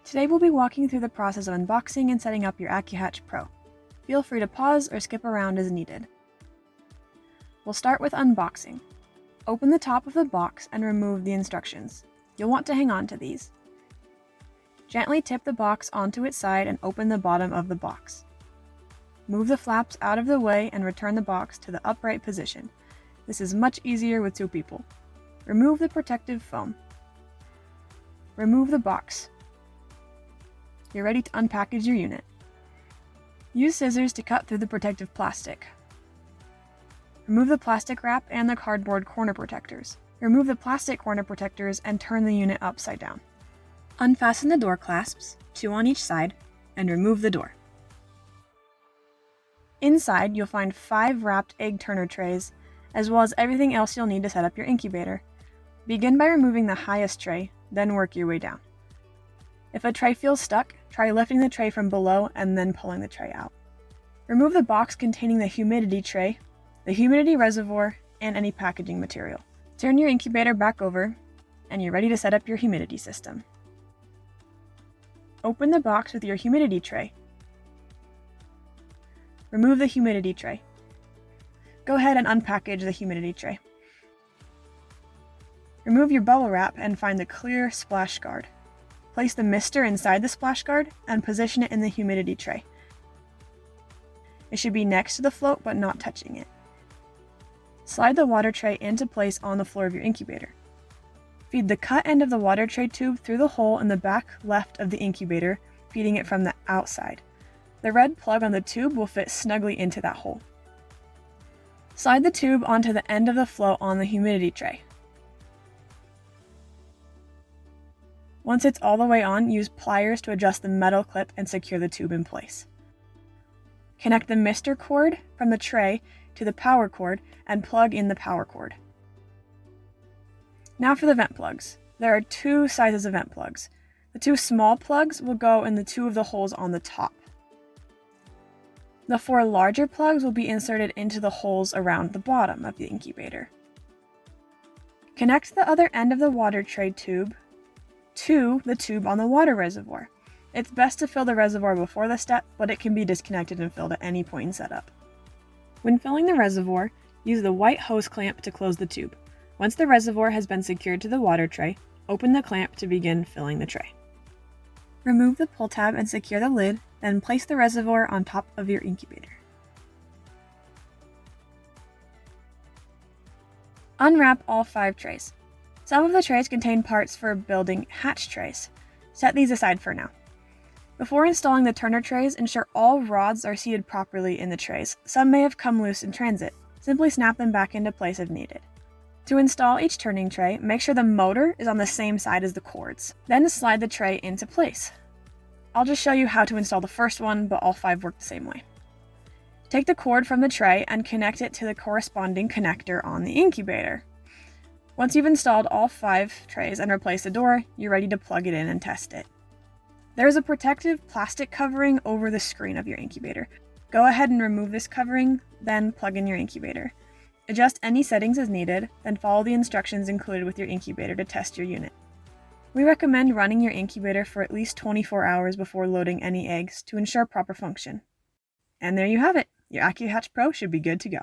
Today we'll be walking through the process of unboxing and setting up your AccuHatch Pro. Feel free to pause or skip around as needed. We'll start with unboxing. Open the top of the box and remove the instructions. You'll want to hang on to these. Gently tip the box onto its side and open the bottom of the box. Move the flaps out of the way and return the box to the upright position. This is much easier with 2 people. Remove the protective foam. Remove the box. You're ready to unpackage your unit. Use scissors to cut through the protective plastic. Remove the plastic wrap and the cardboard corner protectors. Remove the plastic corner protectors and turn the unit upside down. Unfasten the door clasps, 2 on each side, and remove the door. Inside, you'll find 5 wrapped egg turner trays, as well as everything else you'll need to set up your incubator. Begin by removing the highest tray, then work your way down. If a tray feels stuck, try lifting the tray from below and then pulling the tray out. Remove the box containing the humidity tray, the humidity reservoir, and any packaging material. Turn your incubator back over, and you're ready to set up your humidity system. Open the box with your humidity tray. Remove the humidity tray. Go ahead and unpackage the humidity tray. Remove your bubble wrap and find the clear splash guard. Place the mister inside the splash guard and position it in the humidity tray. It should be next to the float but not touching it. Slide the water tray into place on the floor of your incubator. Feed the cut end of the water tray tube through the hole in the back left of the incubator, feeding it from the outside. The red plug on the tube will fit snugly into that hole. Slide the tube onto the end of the float on the humidity tray. Once it's all the way on, use pliers to adjust the metal clip and secure the tube in place. Connect the mister cord from the tray to the power cord and plug in the power cord. Now for the vent plugs. There are 2 sizes of vent plugs. The 2 small plugs will go in the 2 of the holes on the top. The 4 larger plugs will be inserted into the holes around the bottom of the incubator. Connect the other end of the water tray tube to the tube on the water reservoir. It's best to fill the reservoir before the step, but it can be disconnected and filled at any point in setup. When filling the reservoir, use the white hose clamp to close the tube. Once the reservoir has been secured to the water tray, open the clamp to begin filling the tray. Remove the pull tab and secure the lid, then place the reservoir on top of your incubator. Unwrap all 5 trays. Some of the trays contain parts for building hatch trays. Set these aside for now. Before installing the turner trays, ensure all rods are seated properly in the trays. Some may have come loose in transit. Simply snap them back into place if needed. To install each turning tray, make sure the motor is on the same side as the cords. Then slide the tray into place. I'll just show you how to install the first one, but all 5 work the same way. Take the cord from the tray and connect it to the corresponding connector on the incubator. Once you've installed all 5 trays and replaced the door, you're ready to plug it in and test it. There is a protective plastic covering over the screen of your incubator. Go ahead and remove this covering, then plug in your incubator. Adjust any settings as needed, then follow the instructions included with your incubator to test your unit. We recommend running your incubator for at least 24 hours before loading any eggs to ensure proper function. And there you have it! Your AccuHatch Pro should be good to go.